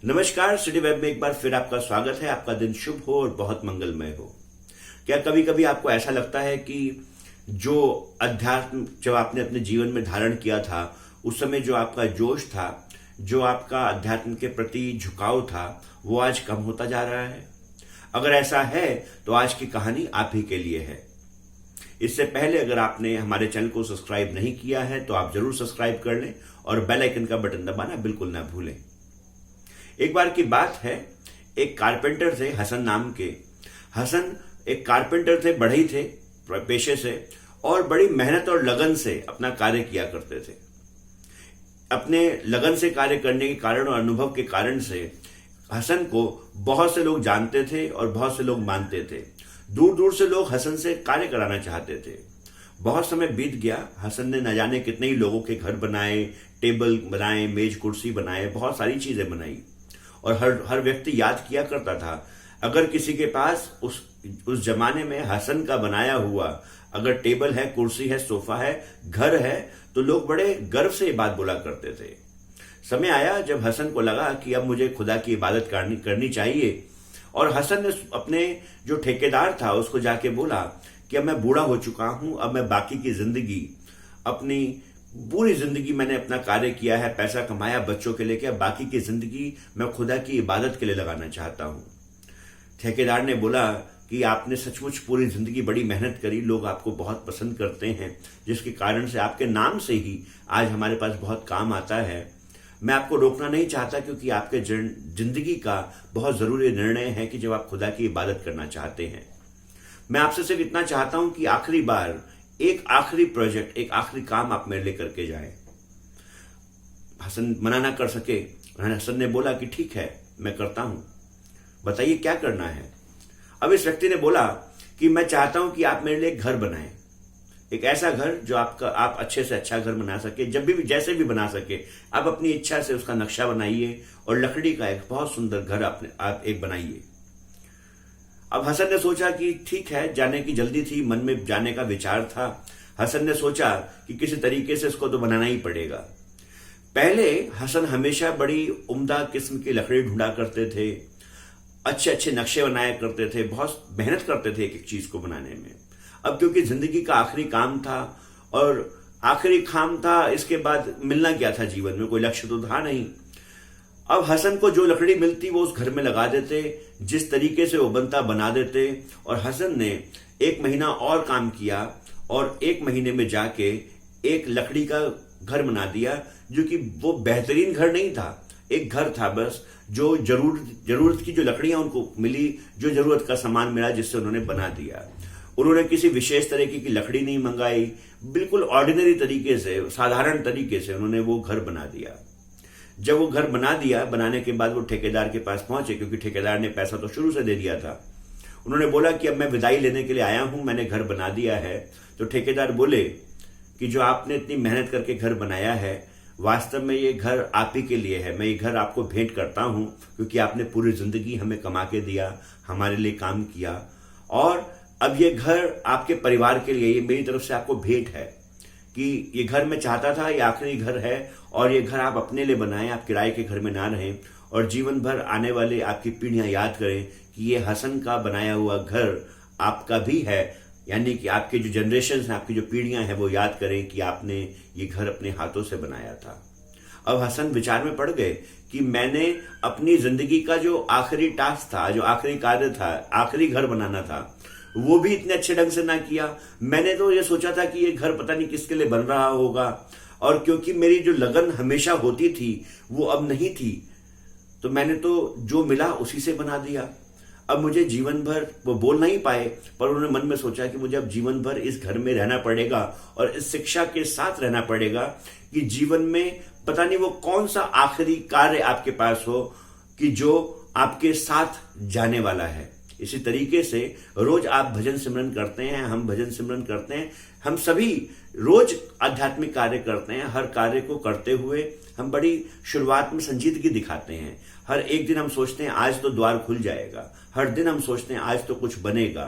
नमस्कार, city web में एक बार फिर आपका स्वागत है। आपका दिन शुभ हो और बहुत मंगलमय हो। क्या कभी कभी आपको ऐसा लगता है कि जो अध्यात्म जब आपने अपने जीवन में धारण किया था, उस समय जो आपका जोश था, जो आपका अध्यात्म के प्रति झुकाव था, वो आज कम होता जा रहा है? अगर ऐसा है तो आज की कहानी आप ही के लिए है। इससे पहले अगर आपने हमारे चैनल को सब्सक्राइब नहीं किया है तो आप जरूर सब्सक्राइब कर लें और बेल आइकन का बटन दबाना बिल्कुल ना भूलें। एक बार की बात है, एक कारपेंटर थे हसन नाम के। हसन एक कारपेंटर थे, बढ़ई थे पेशे से, और बड़ी मेहनत और लगन से अपना कार्य किया करते थे। अपने लगन से कार्य करने के कारण और अनुभव के कारण से हसन को बहुत से लोग जानते थे और बहुत से लोग मानते थे। दूर दूर से लोग हसन से कार्य कराना चाहते थे। बहुत समय बीत गया, हसन ने न जाने कितने ही लोगों के घर बनाए, टेबल बनाए, मेज कुर्सी बनाए, बहुत सारी चीजें बनाई। और हर व्यक्ति याद किया करता था, अगर किसी के पास उस जमाने में हसन का बनाया हुआ अगर टेबल है, कुर्सी है, सोफा है, घर है, तो लोग बड़े गर्व से ये बात बोला करते थे। समय आया जब हसन को लगा कि अब मुझे खुदा की इबादत करनी चाहिए, और हसन ने अपने जो ठेकेदार था उसको जाके बोला कि अब मैं बूढ़ा हो चुका हूं, अब मैं बाकी की जिंदगी, अपनी पूरी जिंदगी मैंने अपना कार्य किया है, पैसा कमाया बच्चों के लिए, अब बाकी की जिंदगी मैं खुदा की इबादत के लिए लगाना चाहता हूं। ठेकेदार ने बोला कि आपने सचमुच पूरी जिंदगी बड़ी मेहनत करी, लोग आपको बहुत पसंद करते हैं, जिसके कारण से आपके नाम से ही आज हमारे पास बहुत काम आता है। मैं आपको रोकना नहीं चाहता क्योंकि आपके जिंदगी का बहुत जरूरी निर्णय है कि जब आप खुदा की इबादत करना चाहते हैं। मैं आपसे सिर्फ इतना चाहता हूं कि आखिरी बार एक आखिरी प्रोजेक्ट, एक आखिरी काम आप मेरे लिए करके जाएं। हसन मना ना कर सके। हसन ने बोला कि ठीक है, मैं करता हूं, बताइए क्या करना है। अब इस व्यक्ति ने बोला कि मैं चाहता हूं कि आप मेरे लिए एक घर बनाएं, एक ऐसा घर जो आप अच्छे से अच्छा घर बना सके, जब भी जैसे भी बना सके, आप अपनी इच्छा से उसका नक्शा बनाइए और लकड़ी का एक बहुत सुंदर घर आप एक बनाइए। अब हसन ने सोचा कि ठीक है, जाने की जल्दी थी, मन में जाने का विचार था। हसन ने सोचा कि किसी तरीके से इसको तो बनाना ही पड़ेगा। पहले हसन हमेशा बड़ी उम्दा किस्म की लकड़ी ढूंढा करते थे, अच्छे अच्छे नक्शे बनाया करते थे, बहुत मेहनत करते थे एक एक चीज को बनाने में। अब क्योंकि जिंदगी का आखिरी काम था और आखिरी काम था, इसके बाद मिलना क्या था जीवन में, कोई लक्ष्य तो था नहीं। अब हसन को जो लकड़ी मिलती वो उस घर में लगा देते, जिस तरीके से वो बनता बना देते। और हसन ने 1 महीना और काम किया और 1 महीने में जाके एक लकड़ी का घर बना दिया, जो कि वो बेहतरीन घर नहीं था, एक घर था बस, जो जरूरत की जो लकड़ियां उनको मिली, जो जरूरत का सामान मिला, जिससे उन्होंने बना दिया। उन्होंने किसी विशेष तरीके की लकड़ी नहीं मंगाई, बिल्कुल ऑर्डिनरी तरीके से, साधारण तरीके से उन्होंने वो घर बना दिया। जब वो घर बना दिया, बनाने के बाद वो ठेकेदार के पास पहुंचे, क्योंकि ठेकेदार ने पैसा तो शुरू से दे दिया था। उन्होंने बोला कि अब मैं विदाई लेने के लिए आया हूं, मैंने घर बना दिया है। तो ठेकेदार बोले कि जो आपने इतनी मेहनत करके घर बनाया है, वास्तव में ये घर आप ही के लिए है, मैं ये घर आपको भेंट करता हूं, क्योंकि आपने पूरी जिंदगी हमें कमा के दिया, हमारे लिए काम किया, और अब ये घर आपके परिवार के लिए, ये मेरी तरफ से आपको भेंट है कि ये घर मैं चाहता था, ये आखिरी घर है, और ये घर आप अपने लिए बनाएं, आप किराए के घर में ना रहें, और जीवन भर आने वाले आपकी पीढ़ियां याद करें कि ये हसन का बनाया हुआ घर आपका भी है, यानी कि आपके जो जनरेशन हैं, आपकी जो पीढ़ियां हैं, वो याद करें कि आपने ये घर अपने हाथों से बनाया था। अब हसन विचार में पड़ गए कि मैंने अपनी जिंदगी का जो आखिरी टास्क था, जो आखिरी कार्य था, आखिरी घर बनाना था, वो भी इतने अच्छे ढंग से ना किया। मैंने तो ये सोचा था कि ये घर पता नहीं किसके लिए बन रहा होगा, और क्योंकि मेरी जो लगन हमेशा होती थी वो अब नहीं थी, तो मैंने तो जो मिला उसी से बना दिया। अब मुझे जीवन भर, वो बोल नहीं पाए, पर उन्होंने मन में सोचा कि मुझे अब जीवन भर इस घर में रहना पड़ेगा और इस शिक्षा के साथ रहना पड़ेगा कि जीवन में पता नहीं वो कौन सा आखिरी कार्य आपके पास हो कि जो आपके साथ जाने वाला है। इसी तरीके से रोज आप भजन सिमरन करते हैं, हम भजन सिमरन करते हैं, हम सभी रोज आध्यात्मिक कार्य करते हैं। हर कार्य को करते हुए हम बड़ी शुरुआत में संजीदगी दिखाते हैं। हर एक दिन हम सोचते हैं आज तो द्वार खुल जाएगा, हर दिन हम सोचते हैं आज तो कुछ बनेगा।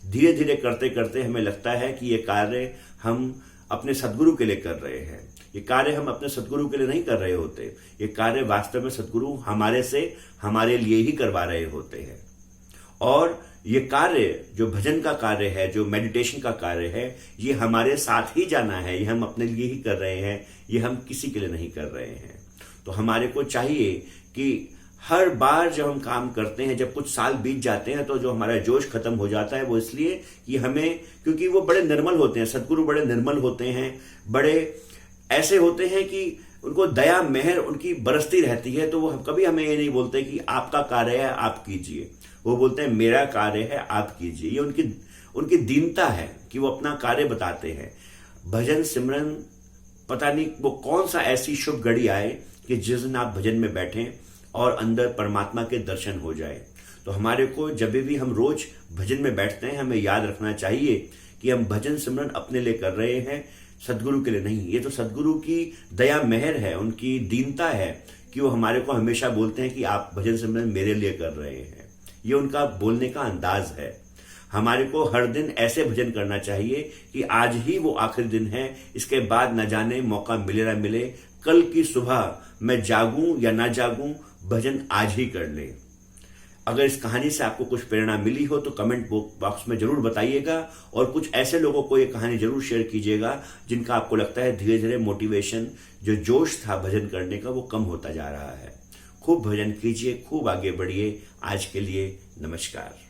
धीरे धीरे करते करते हमें लगता है कि ये कार्य हम अपने सदगुरु के लिए कर रहे हैं। ये कार्य हम अपने सदगुरु के लिए नहीं कर रहे होते, ये कार्य वास्तव में सदगुरु हमारे से हमारे लिए ही करवा रहे होते हैं। और ये कार्य जो भजन का कार्य है, जो मेडिटेशन का कार्य है, ये हमारे साथ ही जाना है, ये हम अपने लिए ही कर रहे हैं, ये हम किसी के लिए नहीं कर रहे हैं। तो हमारे को चाहिए कि हर बार जब हम काम करते हैं, जब कुछ साल बीत जाते हैं, तो जो हमारा जोश खत्म हो जाता है वो इसलिए कि हमें, क्योंकि वो बड़े निर्मल होते हैं, सदगुरु बड़े निर्मल होते हैं, बड़े ऐसे होते हैं कि उनको दया मेहर उनकी बरसती रहती है। तो वो कभी हमें ये नहीं बोलते कि आपका कार्य है आप कीजिए, वो बोलते हैं मेरा कार्य है आप कीजिए। ये उनकी दीनता है कि वो अपना कार्य बताते हैं। भजन सिमरन, पता नहीं वो कौन सा ऐसी शुभ घड़ी आए कि जिस दिन आप भजन में बैठें और अंदर परमात्मा के दर्शन हो जाए। तो हमारे को जब भी हम रोज भजन में बैठते हैं, हमें याद रखना चाहिए कि हम भजन सिमरन अपने लिए कर रहे हैं, सदगुरु के लिए नहीं। ये तो सदगुरु की दया मेहर है, उनकी दीनता है कि वो हमारे को हमेशा बोलते हैं कि आप भजन सिमरन मेरे लिए कर रहे हैं। ये उनका बोलने का अंदाज है। हमारे को हर दिन ऐसे भजन करना चाहिए कि आज ही वो आखिरी दिन है, इसके बाद न जाने मौका मिले ना मिले, कल की सुबह मैं जागूं या ना जागूं, भजन आज ही कर ले। अगर इस कहानी से आपको कुछ प्रेरणा मिली हो तो कमेंट बॉक्स में जरूर बताइएगा, और कुछ ऐसे लोगों को ये कहानी जरूर शेयर कीजिएगा जिनका आपको लगता है धीरे धीरे मोटिवेशन, जो जोश था भजन करने का, वो कम होता जा रहा है। खूब भजन कीजिए, खूब आगे बढ़िए। आज के लिए नमस्कार।